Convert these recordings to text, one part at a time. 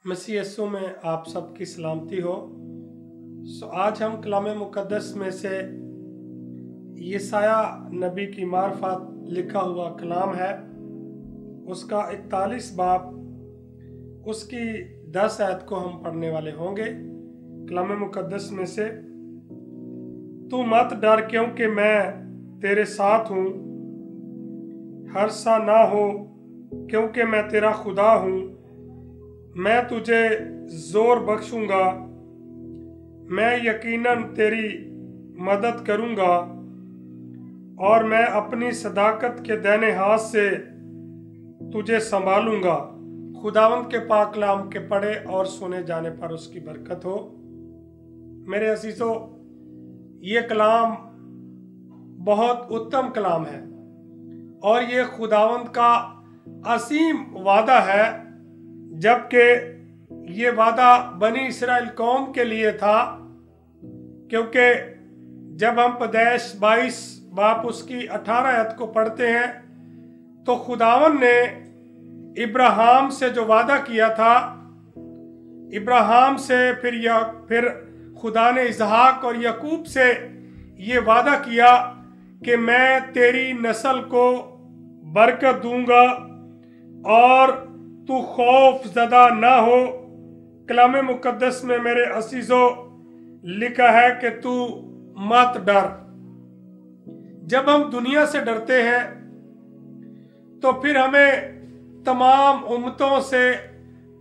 मसीह यीशु में आप सबकी सलामती हो। आज हम कलाम मुकद्दस में से यशाया नबी की मार्फत लिखा हुआ कलाम है, उसका 41 बाब उसकी 10 आयत को हम पढ़ने वाले होंगे। कलाम मुकद्दस में से, तू मत डर क्योंकि मैं तेरे साथ हूँ, हर्षा ना हो क्योंकि मैं तेरा खुदा हूँ, मैं तुझे जोर बख्शूंगा, मैं यकीनन तेरी मदद करूंगा और मैं अपनी सदाकत के दाहिने हाथ से तुझे संभालूंगा। खुदावंद के पाक कलाम के पढ़े और सुने जाने पर उसकी बरकत हो। मेरे अजीजों, ये कलाम बहुत उत्तम कलाम है और ये खुदावंद का असीम वादा है, जबकि ये वादा बनी इस्राएल कौम के लिए था। क्योंकि जब हम पैदाइश 22 बाब उसकी 18 आयत को पढ़ते हैं तो खुदावन ने इब्राहिम से जो वादा किया था, इब्राहिम से फिर खुदा ने इसहाक और याकूब से ये वादा किया कि मैं तेरी नस्ल को बरकत दूंगा और तू खौफ ज़दा ना हो। कलाम मुकद्दस में मेरे असीजों लिखा है कि तू मत डर। जब हम दुनिया से डरते हैं तो फिर हमें तमाम उम्मतों से,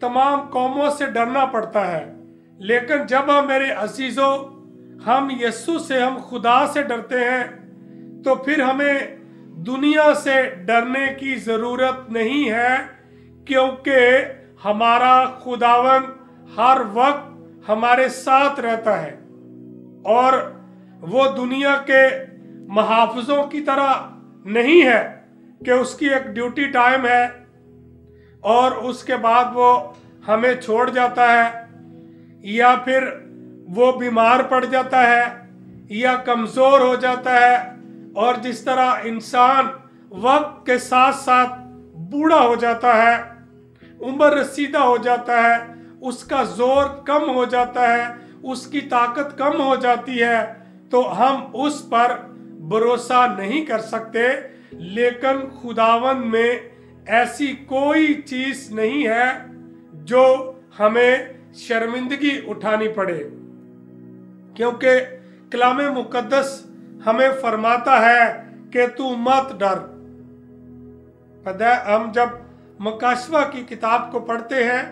तमाम कौमों से डरना पड़ता है। लेकिन जब हम मेरे अजीजों हम यीशु से, हम खुदा से डरते हैं तो फिर हमें दुनिया से डरने की ज़रूरत नहीं है, क्योंकि हमारा खुदावन हर वक्त हमारे साथ रहता है और वो दुनिया के मुहाफ़िज़ों की तरह नहीं है कि उसकी एक ड्यूटी टाइम है और उसके बाद वो हमें छोड़ जाता है या फिर वो बीमार पड़ जाता है या कमज़ोर हो जाता है। और जिस तरह इंसान वक्त के साथ साथ बूढ़ा हो जाता है, उम्र रसीदा हो जाता है, उसका जोर कम हो जाता है, उसकी ताकत कम हो जाती है, तो हम उस पर भरोसा नहीं कर सकते। लेकिन खुदावंद में ऐसी कोई चीज नहीं है जो हमें शर्मिंदगी उठानी पड़े, क्योंकि कलाम मुकद्दस हमें फरमाता है कि तू मत डर। हम जब मुकाशवा की किताब को पढ़ते हैं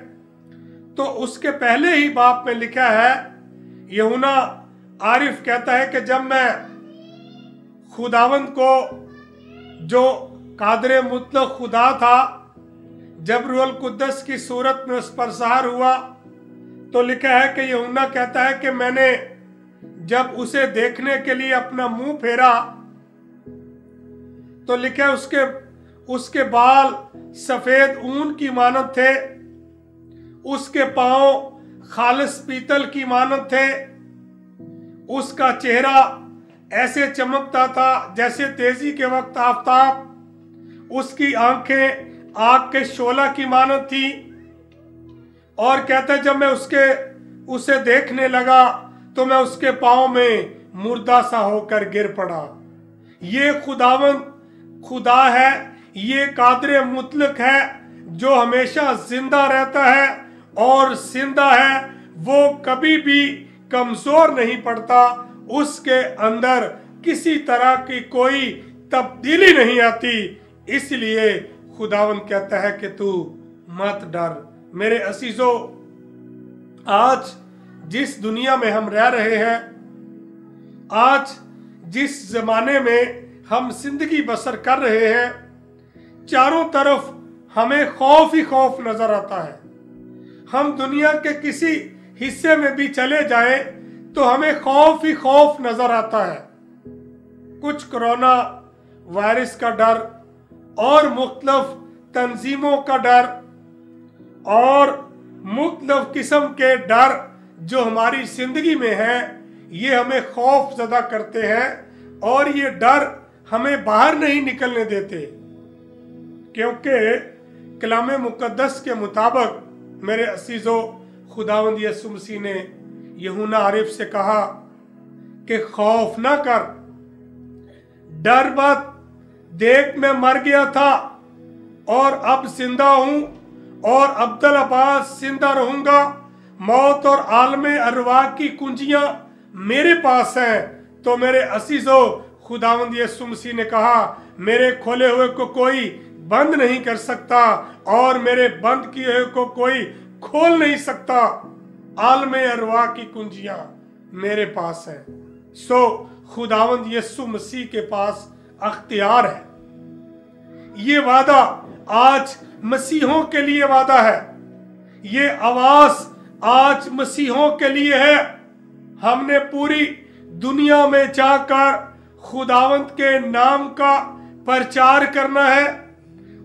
तो उसके पहले ही बाब में लिखा है, यूहन्ना आरिफ कहता है कि जब मैं खुदावंद को, जो कादरे मुतलक खुदा था, जब रूहुल कुद्दस की सूरत में उस पर ज़ाहिर हुआ तो लिखा है कि यूहन्ना कहता है कि मैंने जब उसे देखने के लिए अपना मुंह फेरा तो लिखा है उसके बाल सफेद ऊन की मानत थे, उसके पांव खालिस पीतल की मानत थे, उसका चेहरा ऐसे चमकता था जैसे तेजी के वक्त आफताब, उसकी आंखें आग के शोला की मानत थी। और कहता है जब मैं उसे देखने लगा तो मैं उसके पांव में मुर्दा सा होकर गिर पड़ा। ये खुदावंद खुदा है, ये कादरे मुतलक है जो हमेशा जिंदा रहता है और जिंदा है, वो कभी भी कमजोर नहीं पड़ता, उसके अंदर किसी तरह की कोई तब्दीली नहीं आती। इसलिए खुदावंद कहता है कि तू मत डर। मेरे असीजों, आज जिस दुनिया में हम रह रहे हैं, आज जिस जमाने में हम जिंदगी बसर कर रहे हैं, चारों तरफ हमें खौफ ही खौफ नजर आता है। हम दुनिया के किसी हिस्से में भी चले जाएं तो हमें खौफ ही खौफ नजर आता है। कुछ कोरोना वायरस का डर और मुख्तलिफ तंजीमों का डर और मुख्तलिफ किस्म के डर जो हमारी जिंदगी में है, ये हमें खौफ ज़दा करते हैं और ये डर हमें बाहर नहीं निकलने देते। क्योंकि कलाम मुकद्दस के मुताबिक मेरे असीजों, खुदावंद यीशु मसीह ने यूहन्ना आरिफ से कहा कि खौफ ना कर, डर मत, देख मैं मर गया था और अब जिंदा हूं और अब्दुल अब्बास जिंदा रहूंगा। मौत और आलमे अरवाह की कुंजियां मेरे पास हैं। तो मेरे असीजों, खुदावंद यीशु मसीह ने कहा, मेरे खोले हुए को कोई बंद नहीं कर सकता और मेरे बंद किए हुए को कोई खोल नहीं सकता। आलमे अरवाह की कुंजियां मेरे पास हैं। सो खुदावंद यीशु मसीह के पास अख्तियार है। ये वादा आज मसीहों के लिए वादा है। ये आवाज आज मसीहों के लिए है। हमने पूरी दुनिया में जाकर खुदावंद के नाम का प्रचार करना है।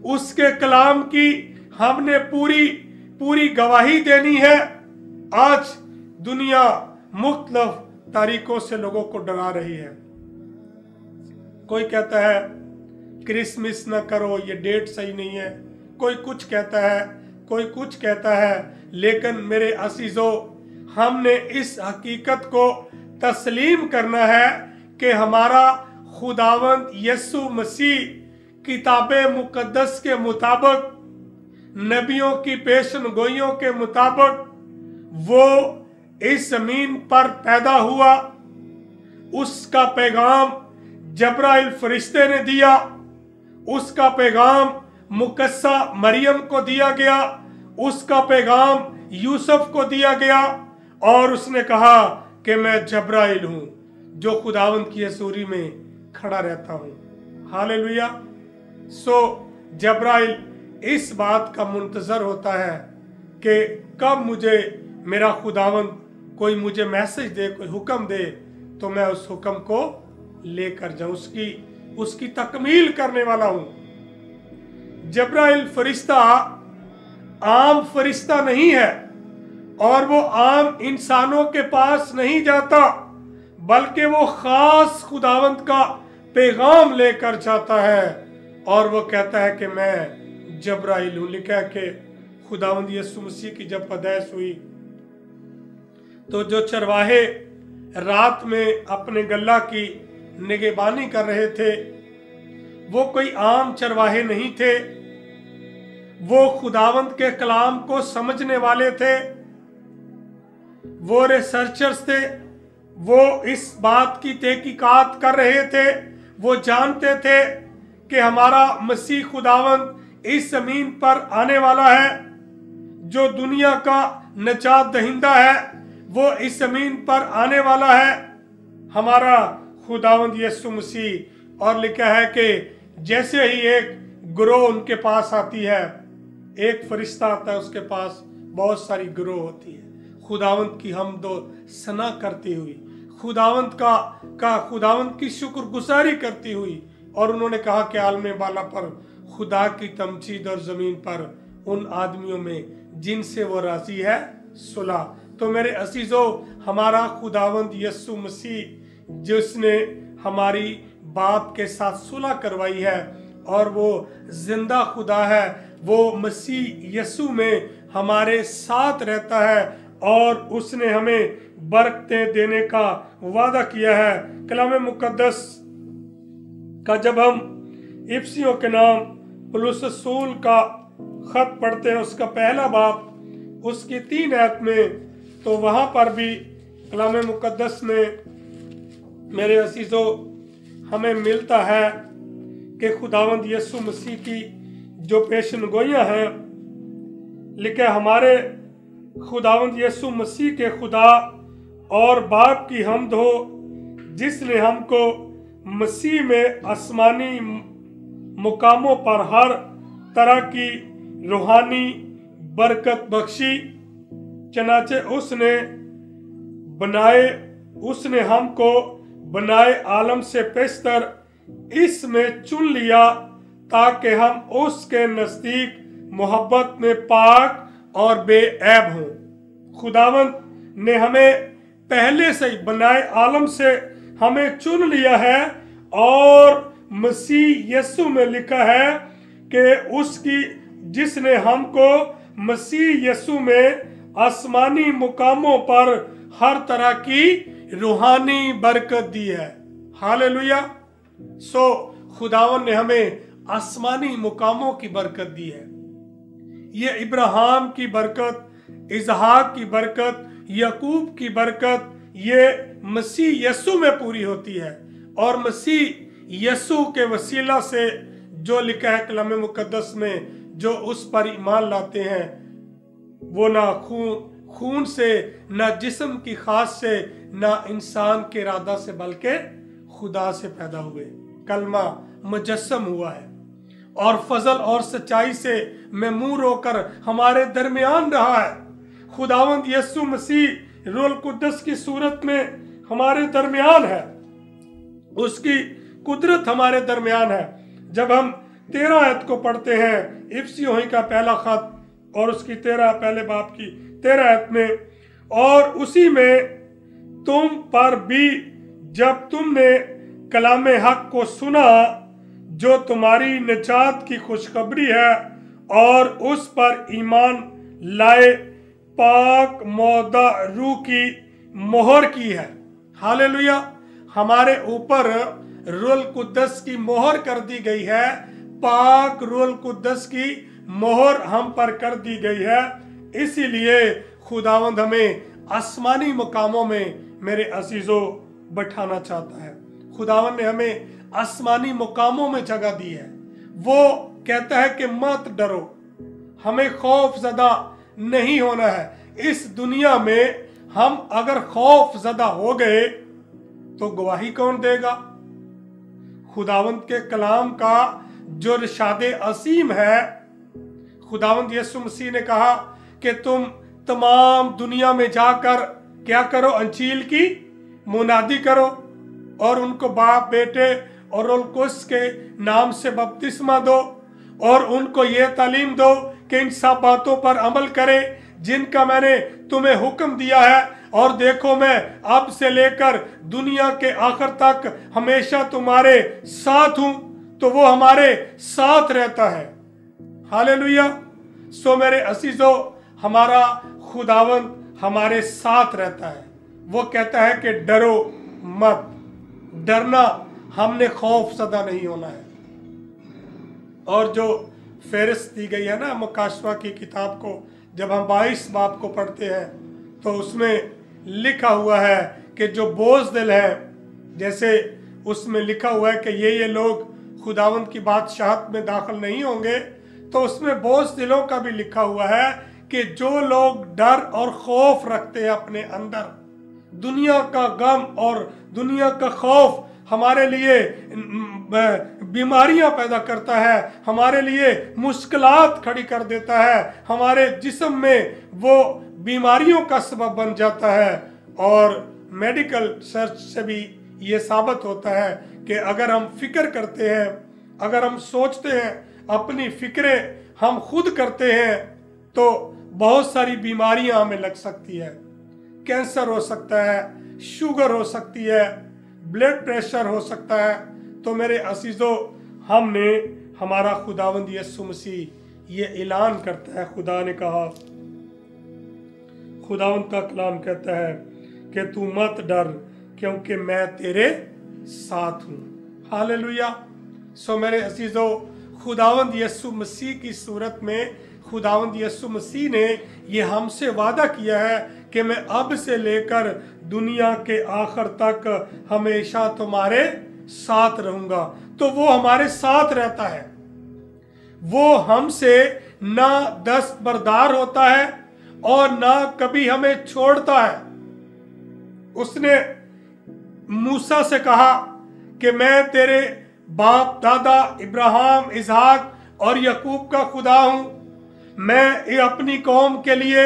उसके कलाम की हमने पूरी गवाही देनी है। आज दुनिया मुख्तलिफ तरीकों से लोगों को डरा रही है। कोई कहता है क्रिसमस न करो, ये डेट सही नहीं है। कोई कुछ कहता है, कोई कुछ कहता है। लेकिन मेरे असीजों, हमने इस हकीकत को तस्लीम करना है कि हमारा खुदावंद यीशु मसीह किताबे मुकद्दस के मुताबिक, नबियों की पेशनगोइयों के मुताबिक वो इस जमीन पर पैदा हुआ। उसका पैगाम जब्राइल फरिश्ते ने दिया। उसका पैगाम मुकस्सा मरियम को दिया गया। उसका पैगाम यूसुफ को दिया गया और उसने कहा कि मैं जब्राइल हूं जो खुदावंद की हजूरी में खड़ा रहता हूं। हालेलुया। सो जब्राइल इस बात का मुंतजर होता है कि कब मुझे मेरा खुदावंद कोई मुझे मैसेज दे, कोई हुक्म दे, तो मैं उस हुक्म को लेकर जाऊं, उसकी तकमील करने वाला हूं। जब्राइल फरिश्ता आम फरिश्ता नहीं है और वो आम इंसानों के पास नहीं जाता, बल्कि वो खास खुदावंद का पैगाम लेकर जाता है और वो कहता है कि मैं जब्राइल हूं। लिखा है कि खुदावंद यीशु मसीह की जब पैदाइश हुई तो जो चरवाहे रात में अपने गल्ला की निगहबानी कर रहे थे, वो कोई आम चरवाहे नहीं थे। वो खुदावंद के कलाम को समझने वाले थे। वो रिसर्चर्स थे। वो इस बात की तहकीकात कर रहे थे। वो जानते थे कि हमारा मसीह खुदावंद इस जमीन पर आने वाला है। जो दुनिया का नजात दहिंदा है वो इस जमीन पर आने वाला है, हमारा खुदावंद यीशु मसीह। और लिखा है कि जैसे ही एक गिरोह उनके पास आती है, एक फरिश्ता आता है, उसके पास बहुत सारी गिरोह होती है, खुदावंद की हमदो सना करती हुई, खुदावंद की शुक्रगुजारी करती हुई। और उन्होंने कहा कि आलमे बाला पर खुदा की तमजीद और जमीन पर उन आदमियों में जिनसे वो राजी है सुलह। तो मेरे असीजों, हमारा खुदावंद यीशु मसीह जिसने हमारी बाप के साथ सुलह करवाई है और वो जिंदा खुदा है, वो मसीह यीशु में हमारे साथ रहता है और उसने हमें बरकतें देने का वादा किया है। कलाम मुकद्दस का जब हम इफसियों के नाम पौलुस रसूल का खत पढ़ते हैं, उसका पहला बाब उसकी 3 आयत में, तो वहां पर भी कलाम मुकद्दस में मेरे अजीजों हमें मिलता है कि खुदावंद यीशु मसीह की जो पेशनगोइयां हैं, लिखे हमारे खुदावंद यीशु मसीह के खुदा और बाप की हम्द हो जिसने हमको मसीह में आसमानी मुकामों पर हर तरह की रूहानी बरकत बख्शी। चनाचे उसने हमको बनाए आलम से पेशतर इसमें चुन लिया ताकि हम उसके नजदीक मोहब्बत में पाक और बेऐब हों। खुदावंद ने हमें पहले से ही बनाए आलम से हमें चुन लिया है और मसीह यीशु में लिखा है कि उसकी जिसने हमको मसीह यीशु में आसमानी मुकामों पर हर तरह की रूहानी बरकत दी है। हालेलुया। सो खुदावन ने हमें आसमानी मुकामों की बरकत दी है। ये इब्राहिम की बरकत, इसहाक की बरकत, याकूब की बरकत, ये मसीह यीशु में पूरी होती है। और मसीह यीशु के वसीला से जो लिखा है कलाम मुकद्दस में, जो उस पर ईमान लाते हैं वो ना खून से, ना जिस्म की खास से, ना इंसान के इरादा से, बल्कि खुदा से पैदा हुए, कलमा मुजस्सम हुआ है और फजल और सच्चाई से महमूर होकर हमारे दरमियान रहा है। खुदावंद यीशु मसीह रूह कुद्दस की सूरत में हमारे दरमियान है, उसकी कुदरत हमारे दरमियान है। जब हम 13 आयत को पढ़ते हैं, इफिसियों का पहला खत और उसकी 13 पहले बाब की 13 आयत में, और उसी में तुम पर भी जब तुमने कलाम हक को सुना जो तुम्हारी निजात की खुशखबरी है, और उस पर ईमान लाए पाक मौदा रूह की मोहर की है। हालेलुया। हमारे ऊपर रूह कुद्दस की मोहर कर दी गई है, पाक रूह कुद्दस की मोहर हम पर कर दी गई है। इसीलिए खुदावंद हमें आसमानी मुकामों में मेरे अजीजों बैठाना चाहता है। खुदावंद ने हमें आसमानी मुकामों में जगह दी है। वो कहता है कि मत डरो, हमें खौफ ज़दा नहीं होना है। इस दुनिया में हम अगर खौफ ज़दा हो गए तो गवाही कौन देगा? खुदावंद के कलाम का जो इरशाद असीम है, खुदावंद यीशु मसीह ने कहा कि तुम तमाम दुनिया में जाकर क्या करो? अंजील की मुनादी करो और उनको बाप, बेटे और रूह कुद्दस के नाम से बपतिस्मा दो और उनको ये तालीम दो कि इन सब बातों पर अमल करें जिनका मैंने तुम्हें हुक्म दिया है, और देखो मैं अब से लेकर दुनिया के आखिर तक हमेशा तुम्हारे साथ हूं। तो वो हमारे साथ रहता है। हालेलुया। सो मेरे अजीजों, हमारा खुदावंद हमारे साथ रहता है। वो कहता है कि डरो मत। डरना, हमने खौफ ज़दा नहीं होना है। और जो फेरिस्त दी गई है ना मुकाशवा की किताब को, जब हम 22 बाब को पढ़ते हैं तो उसमें लिखा हुआ है कि जो बोझ दिल है, जैसे उसमें लिखा हुआ है कि ये लोग खुदावंद की बादशाहत में दाखिल नहीं होंगे, तो उसमें बोझ दिलों का भी लिखा हुआ है कि जो लोग डर और खौफ रखते हैं अपने अंदर, दुनिया का गम और दुनिया का खौफ हमारे लिए बीमारियां पैदा करता है, हमारे लिए मुश्किलात खड़ी कर देता है, हमारे जिस्म में वो बीमारियों का सबब बन जाता है। और मेडिकल रिसर्च से भी ये साबित होता है कि अगर हम फिक्र करते हैं, अगर हम सोचते हैं, अपनी फिक्रें हम खुद करते हैं, तो बहुत सारी बीमारियां हमें लग सकती है। कैंसर हो सकता है, शुगर हो सकती है, ब्लड प्रेशर हो सकता है। तो मेरे अजीजों, हमने हमारा खुदावंद यीशु मसीह ये ऐलान करता है। खुदा ने कहा, खुदावंद का कलाम कहता है कि तू मत डर क्योंकि मैं तेरे साथ हूँ। हालेलुया। सो मेरे अजीजों, खुदावंद यीशु मसीह की सूरत में खुदावंद यीशु मसीह ने ये हमसे वादा किया है कि मैं अब से लेकर दुनिया के आखिर तक हमेशा तुम्हारे साथ रहूंगा। तो वो हमारे साथ रहता है, वो हमसे ना दस्तबरदार होता है और ना कभी हमें छोड़ता है। उसने मूसा से कहा कि मैं तेरे बाप दादा इब्राहिम, इसहाक और याकूब का खुदा हूं। मैं ये अपनी कौम के लिए,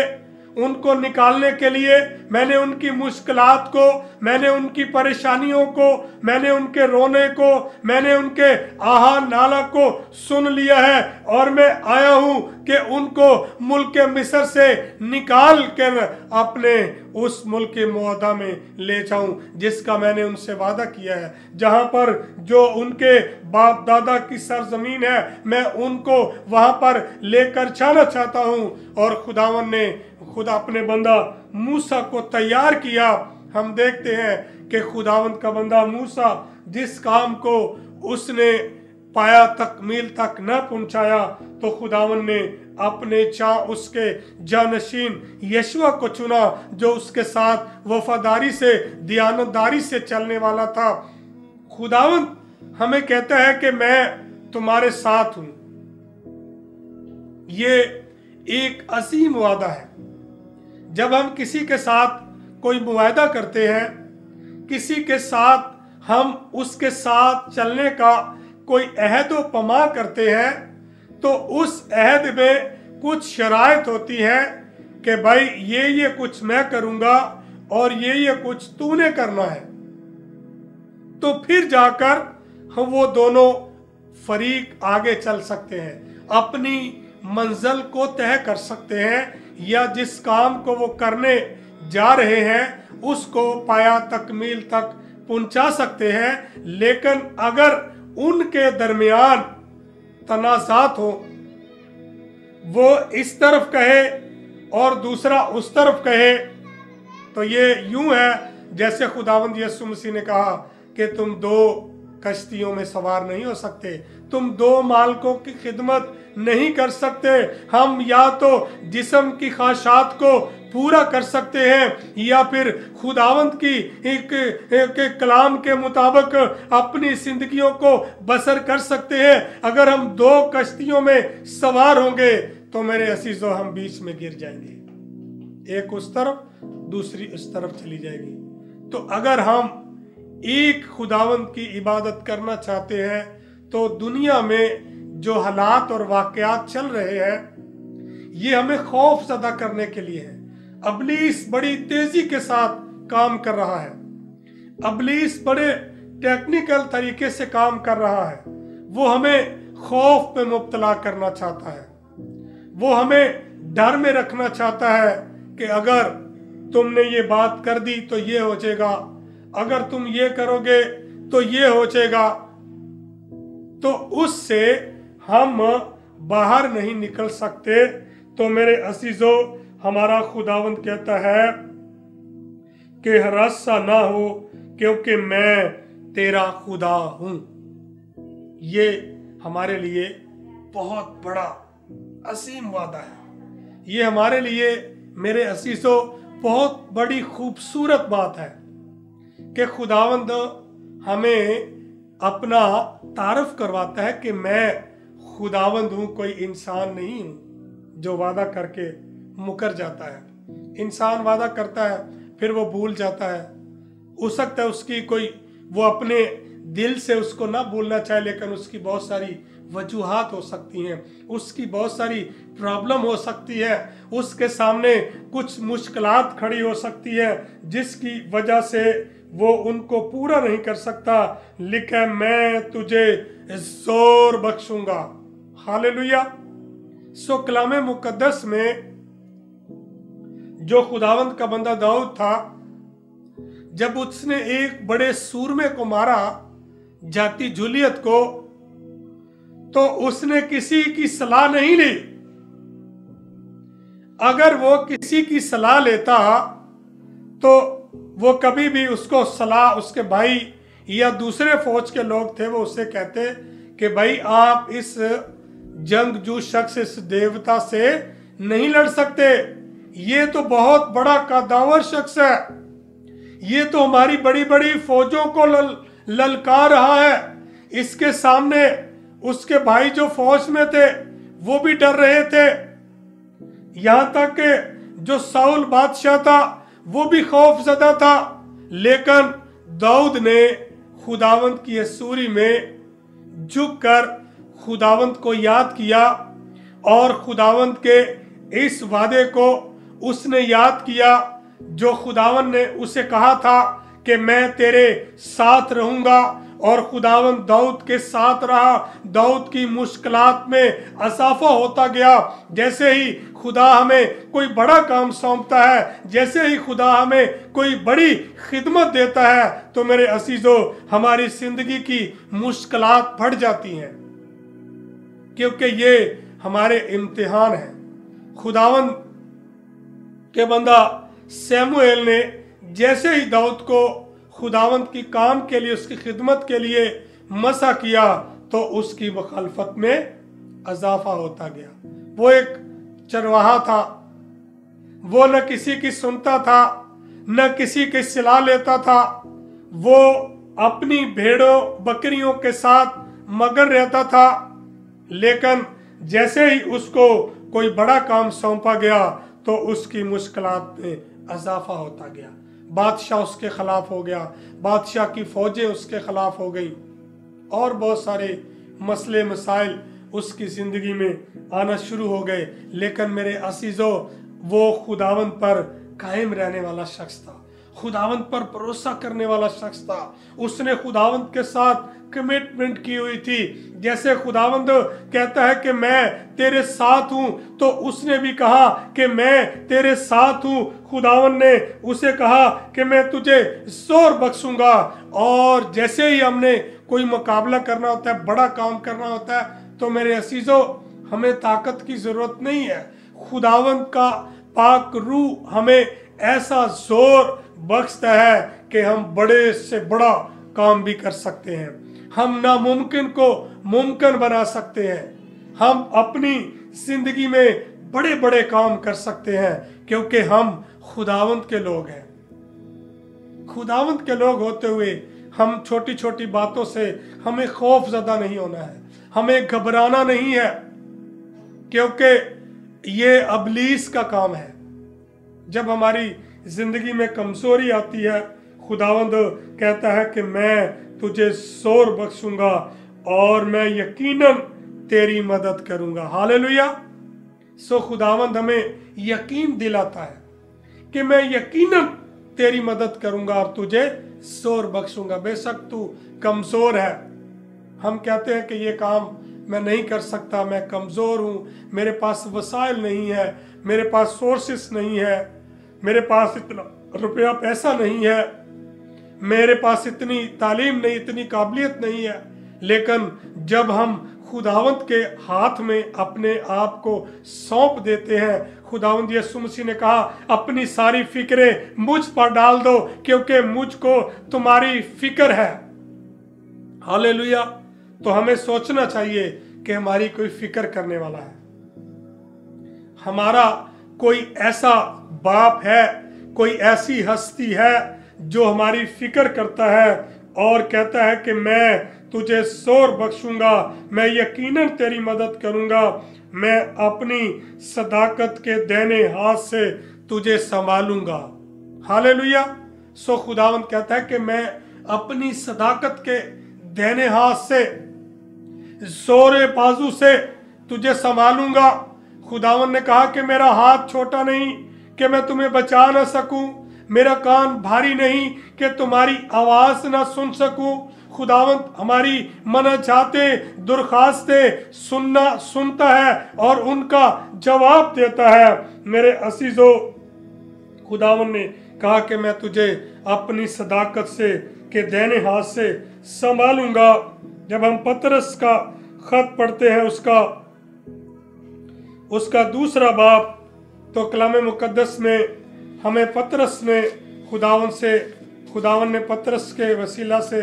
उनको निकालने के लिए, मैंने उनकी मुश्किलात को, मैंने उनकी परेशानियों को, मैंने उनके रोने को, मैंने उनके आहा नाला को सुन लिया है और मैं आया हूं कि उनको मुल्क मिस्र से निकाल कर अपने उस मुल्क के मुआदा में ले जाऊं जिसका मैंने उनसे वादा किया है, जहां पर जो उनके बाप दादा की सरजमीन है मैं उनको वहां पर लेकर जाना चाहता हूं। और खुदावन ने खुदा अपने बंदा मूसा को तैयार किया। हम देखते हैं कि खुदावन का बंदा मूसा जिस काम को उसने पाया तकमील तक न पहुंचाया, तो खुदावन ने अपने उसके जानशीन यशुआ को चुना, जो उसके साथ वफादारी से दियानतदारी से चलने वाला था। खुदावन हमें कहता है कि मैं तुम्हारे साथ हूं। ये एक अजीम वादा है। जब हम किसी के साथ कोई मुआहदा करते हैं, किसी के साथ हम उसके साथ चलने का कोई अहद व पमा करते हैं, तो उस अहद में कुछ शराइत होती है कि भाई ये कुछ मैं करूंगा और ये कुछ तूने करना है। तो फिर जाकर हम वो दोनों फरीक आगे चल सकते हैं, अपनी मंजिल को तय कर सकते हैं, या जिस काम को वो करने जा रहे हैं उसको पाया तकमील तक पहुंचा सकते हैं। लेकिन अगर उनके दरमियान तनाज़ात हो, वो इस तरफ कहे और दूसरा उस तरफ कहे, तो ये यूं है जैसे खुदावंद यीशु मसीह ने कहा कि तुम दो कश्तियों में सवार नहीं हो सकते, तुम दो मालिकों की खिदमत नहीं कर सकते। हम या तो जिस्म की ख्वाहिशात को पूरा कर सकते हैं या फिर खुदावंद की एक कलाम के मुताबिक अपनी जिंदगियों को बसर कर सकते हैं। अगर हम दो कश्तियों में सवार होंगे तो मेरे अजीजों हम बीच में गिर जाएंगे, एक उस तरफ दूसरी उस तरफ चली जाएगी। तो अगर हम एक खुदावंद की इबादत करना चाहते हैं तो दुनिया में जो हालात और वाकयात चल रहे हैं ये हमें खौफ ज़दा करने के लिए है। अबलीस बड़ी तेजी के साथ काम कर रहा है, अबलीस बड़े टेक्निकल तरीके से काम कर रहा है। वो हमें खौफ पे मुब्तला करना चाहता है, वो हमें डर में रखना चाहता है कि अगर तुमने ये बात कर दी तो ये हो जाएगा, अगर तुम ये करोगे तो ये हो जाएगा। तो उससे हम बाहर नहीं निकल सकते। तो मेरे अजीजों, हमारा खुदावंद कहता है कि हरस सा ना हो क्योंकि मैं तेरा खुदा हूं। ये हमारे लिए बहुत बड़ा असीम वादा है। ये हमारे लिए मेरे अजीजों बहुत बड़ी खूबसूरत बात है कि खुदावंद हमें अपना तारफ करवाता है कि मैं खुदावंद हूं, कोई इंसान नहीं हूं जो वादा करके मुकर जाता है। इंसान वादा करता है फिर वो भूल जाता है। हो सकता है उसकी कोई वो अपने दिल से उसको ना भूलना चाहे, लेकिन उसकी बहुत सारी वजूहात हो सकती हैं, उसकी बहुत सारी प्रॉब्लम हो सकती है, उसके सामने कुछ मुश्किलात खड़ी हो सकती है जिसकी वजह से वो उनको पूरा नहीं कर सकता। लिखा मैं तुझे जोर बख्शूंगा। हालेलुया। सो कलामे मुकद्दस में जो खुदावंद का बंदा दाऊद था, जब उसने एक बड़े सूरमे को मारा, जाती जूलियत को, तो उसने किसी की सलाह नहीं ली। अगर वो किसी की सलाह लेता तो वो कभी भी उसको सलाह, उसके भाई या दूसरे फौज के लोग थे वो उससे कहते कि भाई आप इस जंगजू शख्स, इस देवता से नहीं लड़ सकते, ये तो बहुत बड़ा कद्दावर शख्स है, ये तो हमारी बड़ी बड़ी फौजों को ललकार रहा है। इसके सामने उसके भाई जो फौज में थे वो भी डर रहे थे, यहां तक कि जो साउल बादशाह था वो भी खौफजदा था। लेकिन दाऊद ने खुदावंद की सूरी में झुककर खुदावंद को याद किया और खुदावंद के इस वादे को उसने याद किया जो खुदावंद ने उसे कहा था कि मैं तेरे साथ रहूंगा और खुदावंद दाऊद के साथ रहा। दाऊद की मुश्किलात में इजाफा होता गया। जैसे ही खुदा हमें कोई बड़ा काम सौंपता है, जैसे ही खुदा हमें कोई बड़ी खिदमत देता है, तो मेरे अजीजों हमारी जिंदगी की मुश्किलात बढ़ जाती हैं, क्योंकि ये हमारे इम्तिहान हैं। खुदावंद के बंदा सैमुएल ने जैसे ही दाऊद को खुदावंद की काम के लिए, उसकी खिदमत के लिए मसा किया, तो उसकी मुखालफत में इजाफा होता गया। वो एक चरवाहा था, वो न किसी की सुनता था, न किसी की सलाह लेता था। वो अपनी भेड़ों बकरियों के साथ मगन रहता था, लेकिन जैसे ही उसको कोई बड़ा काम सौंपा गया तो उसकी मुश्किलात में इजाफा होता गया। बादशाह उसके खिलाफ हो गया, बादशाह की फौजें उसके खिलाफ हो गई, और बहुत सारे मसले मसाइल उसकी जिंदगी में आना शुरू हो गए। लेकिन मेरे अजीजों, वो खुदावंद पर कायम रहने वाला शख्स था, खुदावंद पर भरोसा करने वाला शख्स था। उसने खुदावंद के साथ कमिटमेंट की हुई थी। जैसे खुदावंद कहता है कि मैं तेरे साथ हूं, तो उसने भी कहा कि मैं तेरे साथ हूं। खुदावंद ने उसे कहा कि मैं तुझे जोर बख्शूंगा। और जैसे ही हमने कोई मुकाबला करना होता है, बड़ा काम करना होता है, तो मेरे अजीजों हमें ताकत की जरूरत नहीं है। खुदावंद का पाक रूह हमें ऐसा जोर बख्शता है कि हम बड़े से बड़ा काम भी कर सकते हैं। हम नामुमकिन को मुमकिन बना सकते हैं। हम अपनी जिंदगी में बड़े बड़े काम कर सकते हैं, क्योंकि हम खुदावंद के लोग हैं। खुदावंद के लोग होते हुए हम छोटी छोटी बातों से हमें खौफ ज़दा नहीं होना है, हमें घबराना नहीं है, क्योंकि ये अबलीस का काम है। जब हमारी जिंदगी में कमजोरी आती है, खुदावंद कहता है कि मैं तुझे जोर बख्शूंगा और मैं यकीनन तेरी मदद करूंगा। हालेलुया। सो खुदावंद हमें यकीन दिलाता है कि मैं यकीनन तेरी मदद करूंगा और तुझे जोर बख्शूंगा। बेशक तू कमजोर है, हम कहते हैं कि ये काम मैं नहीं कर सकता, मैं कमजोर हूं, मेरे पास वसाइल नहीं है, मेरे पास सोर्सेस नहीं है, मेरे पास इतना रुपया पैसा नहीं है, मेरे पास इतनी तालीम नहीं, इतनी काबिलियत नहीं है। लेकिन जब हम खुदावंद के हाथ में अपने आप को सौंप देते हैं, खुदावंद यीशु मसीह ने कहा अपनी सारी फिक्रें मुझ पर डाल दो, क्योंकि मुझको तुम्हारी फिक्र है। हालेलुया। तो हमें सोचना चाहिए कि हमारी कोई फिक्र करने वाला है, हमारा कोई ऐसा बाप है, कोई ऐसी हस्ती है जो हमारी फिक्र करता है और कहता है कि मैं तुझे जोर बख्शूंगा, मैं यकीनन तेरी मदद करूंगा, मैं अपनी सदाकत के देने हाथ से तुझे संभालूंगा। हालेलुया। सो खुदावंद कहता है कि मैं अपनी सदाकत के देने हाथ से, जोरे बाजू से तुझे संभालूंगा। खुदावंद ने कहा कि मेरा हाथ छोटा नहीं कि मैं तुम्हें बचा ना सकूं, मेरा कान भारी नहीं कि तुम्हारी आवाज ना सुन सकूं। खुदावंद हमारी मनचाहते दुर्खास्तें सुनता है और उनका जवाब देता है। मेरे अजीजों, खुदावंद ने कहा कि मैं तुझे अपनी सदाकत से के देने हाथ से संभालूंगा। जब हम पतरस का खत पढ़ते हैं, उसका दूसरा बाब, तो कलाम मुकद्दस में हमें पतरस ने खुदावंद ने पतरस के वसीला से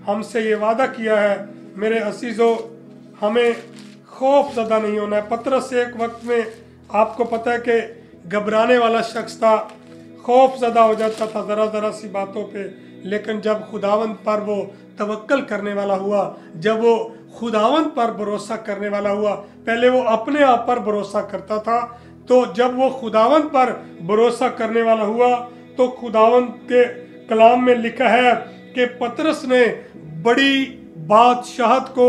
हमसे ये वादा किया है। मेरे अजीजों, हमें खौफ ज़दा नहीं होना है। पतरस एक वक्त में, आपको पता है कि घबराने वाला शख्स था, खौफ ज़दा हो जाता था ज़रा सी बातों पे, लेकिन जब खुदावंद पर वो तवक्कल करने वाला हुआ, जब वो खुदावंद पर भरोसा करने वाला हुआ, पहले वो अपने आप पर भरोसा करता था, तो जब वो खुदावंद पर भरोसा करने वाला हुआ, तो खुदावंद के कलाम में लिखा है कि पतरस ने बड़ी बादशाहत को,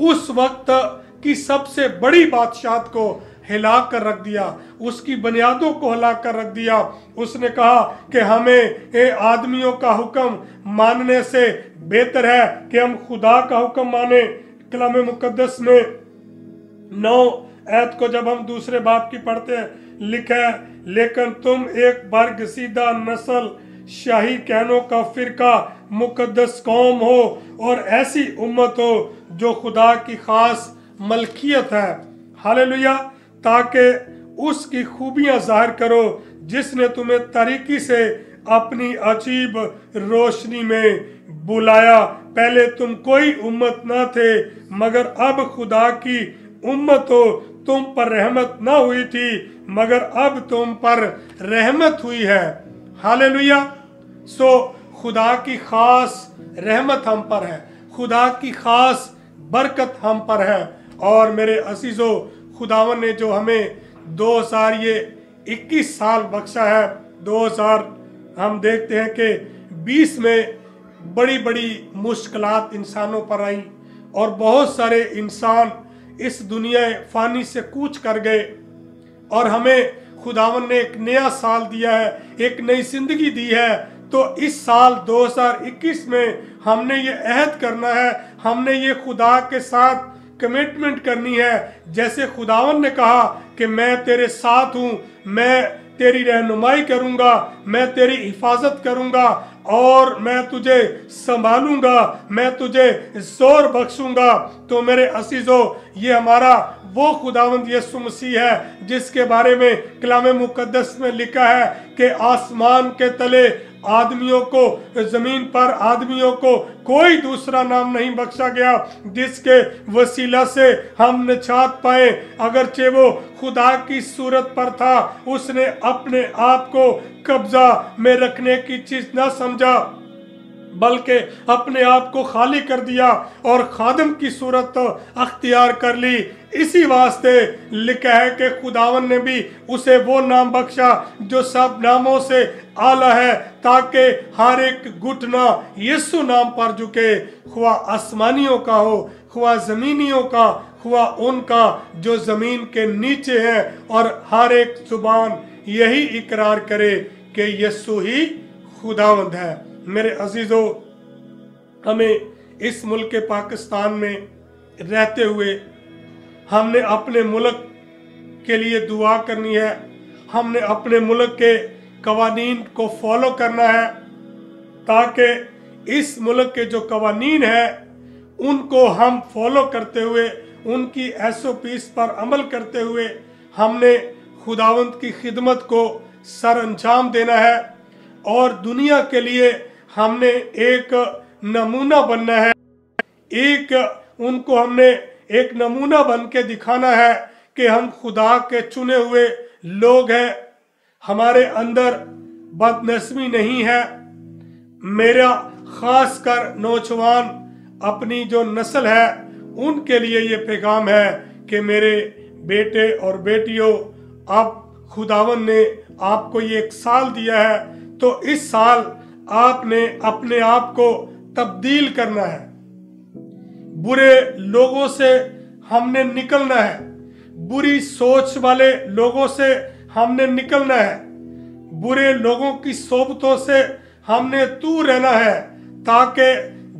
उस वक्त की सबसे बड़ी बादशाहत को हिला कर रख दिया, उसकी बुनियादों को हिला कर रख दिया। उसने कहा कि हमें आदमियों का हुक्म मानने से बेहतर है कि हम खुदा का हुक्म माने। कलाम मुकद्दस में 9 आयत को जब हम दूसरे बाब की पढ़ते हैं, लिखा है, लेकिन तुम एक बरगसीदा नस्ल, शाही कहनों का फिरका, मुकद्दस कौम हो और ऐसी उम्मत हो जो खुदा की खास मलकियत है। हालेलुया। ताकि उसकी खूबियां जाहिर करो जिसने तुम्हें तरीकी से अपनी अजीब रोशनी में बुलाया। पहले तुम कोई उम्मत न थे, मगर अब खुदा की उम्मत हो। तुम पर रहमत न हुई थी, मगर अब तुम पर रहमत हुई है। हालेलुया। सो खुदा की खास रहमत हम पर है, खुदा की खास बरकत हम पर है। और मेरे अजीजों, खुदावन ने जो हमें 2021 साल बख्शा है, 2000 हम देखते हैं कि 20 में बड़ी बड़ी मुश्किलात इंसानों पर आई और बहुत सारे इंसान इस दुनिया फानी से कूच कर गए, और हमें खुदावन ने एक नया साल दिया है, एक नई जिंदगी दी है। तो इस साल 2021 में हमने ये अहद करना है, हमने ये खुदा के साथ कमिटमेंट करनी है, जैसे खुदावन ने कहा कि मैं तेरे साथ हूँ, मैं तेरी रहनुमाई करूंगा, मैं तेरी हिफाजत करूंगा और मैं तुझे संभालूंगा, मैं तुझे जोर बख्शूंगा। तो मेरे असीजों, ये हमारा वो खुदावंद यीशु मसीह है जिसके बारे में कलाम मुकद्दस में लिखा है कि आसमान के तले आदमियों को, जमीन पर आदमियों को कोई दूसरा नाम नहीं बख्शा गया जिसके वसीला से हम निजात पाए। अगरचे वो खुदा की सूरत पर था, उसने अपने आप को कब्जा में रखने की चीज न समझा, बल्कि अपने आप को खाली कर दिया और खादम की सूरत अख्तियार कर ली। इसी वास्ते लिखा है कि खुदावन ने भी उसे वो नाम बख्शा जो सब नामों से आला है, ताकि हर एक घुटना यीशु नाम पर झुके, खुआ आसमानियों का हो, खुआ जमीनियों का, खुआ उनका जो जमीन के नीचे है, और हर एक जुबान यही इकरार करे कि यीशु ही खुदावंद है। मेरे अजीजों, हमें इस मुल्क के पाकिस्तान में रहते हुए हमने अपने मुल्क के लिए दुआ करनी है, हमने अपने मुल्क के कवानीन को फॉलो करना है, ताकि इस मुल्क के जो कवानीन है उनको हम फॉलो करते हुए, उनकी SOPs पर अमल करते हुए हमने खुदावंत की खिदमत को सर अंजाम देना है और दुनिया के लिए हमने एक नमूना बनना है। एक उनको हमने एक नमूना बन के दिखाना है कि हम खुदा के चुने हुए लोग हैं, हमारे अंदर बदनस्मी नहीं है। मेरा खास कर नौजवान अपनी जो नस्ल है उनके लिए ये पैगाम है कि मेरे बेटे और बेटियों, अब खुदावन ने आपको ये एक साल दिया है, तो इस साल आपने अपने आप को तब्दील करना है। बुरे लोगों से हमने निकलना है, बुरी सोच वाले लोगों से हमने निकलना है, बुरे लोगों की सोबतों से हमने दूर रहना है, ताकि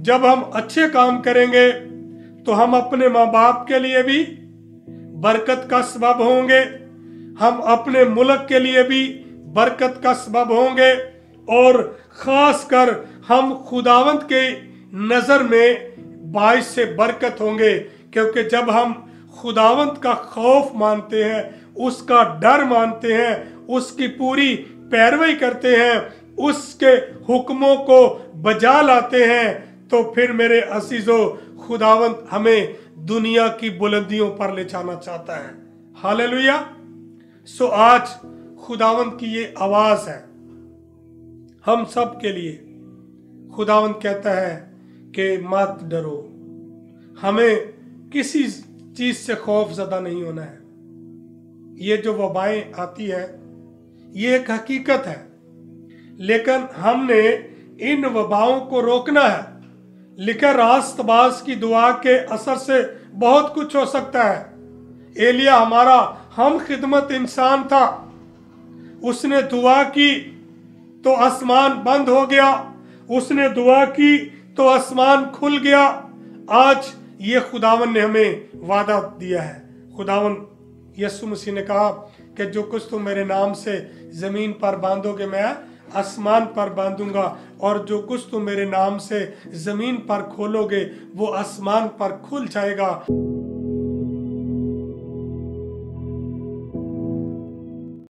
जब हम अच्छे काम करेंगे तो हम अपने माँ बाप के लिए भी बरकत का सबब होंगे, हम अपने मुल्क के लिए भी बरकत का सबब होंगे, और खास कर हम खुदावंत के नजर में बाइस से बरकत होंगे। क्योंकि जब हम खुदावंत का खौफ मानते हैं, उसका डर मानते हैं, उसकी पूरी पैरवी करते हैं, उसके हुक्मों को बजा लाते हैं, तो फिर मेरे अजीजों, खुदावंत हमें दुनिया की बुलंदियों पर ले जाना चाहता है। हालेलुया। सो आज खुदावंत की ये आवाज है हम सब के लिए। खुदावंत कहता है कि मत डरो, हमें किसी चीज से खौफ ज़दा नहीं होना है। ये जो वबाएं आती है ये एक हकीकत है, लेकिन हमने इन वबाओं को रोकना है। लिखा, रास्तबाज की दुआ के असर से बहुत कुछ हो सकता है। एलिया हमारा हम खिदमत इंसान था, उसने दुआ की तो आसमान बंद हो गया, उसने दुआ की तो आसमान खुल गया। आज ये खुदावन ने हमें वादा दिया है। खुदावन यीशु मसीह ने कहा कि जो कुछ तुम मेरे नाम से जमीन पर बांधोगे मैं आसमान पर बांधूंगा, और जो कुछ तुम मेरे नाम से जमीन पर खोलोगे वो आसमान पर खुल जाएगा।